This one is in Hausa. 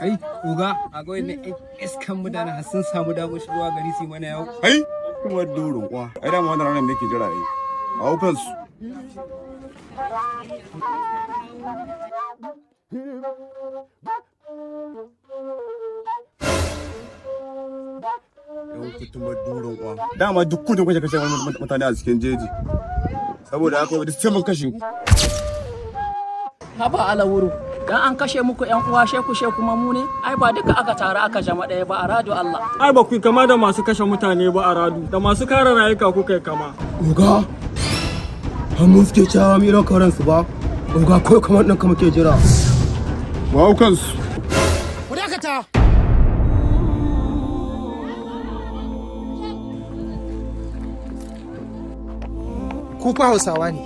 Kai, uga, akwai ne iskan mutane har sun samu damar shigowa gari su mana yau. Kai, kuma durin kwa. Ai da wannan ranar da yake jira yi. A hukan su. Yau kutumar durin kwa. Dama duk kudin kuke kashe mutane a cikin jeji. Saboda haka wadda sai mun kashe. Haba alawuru. Dan an kashe muku ƴan uwa sheku kuma mu ne ai ba duka aka taru aka jama ɗaya ba a rado Allah ai ba ku kama da masu kashe mutane ba a radu da masu kare rayuka kuka kama oga har mun suke cewa mu irin karan su ba oga ko kamar ɗan kama ke jira Wa kansu. ku dakata ku fa Hausawa ne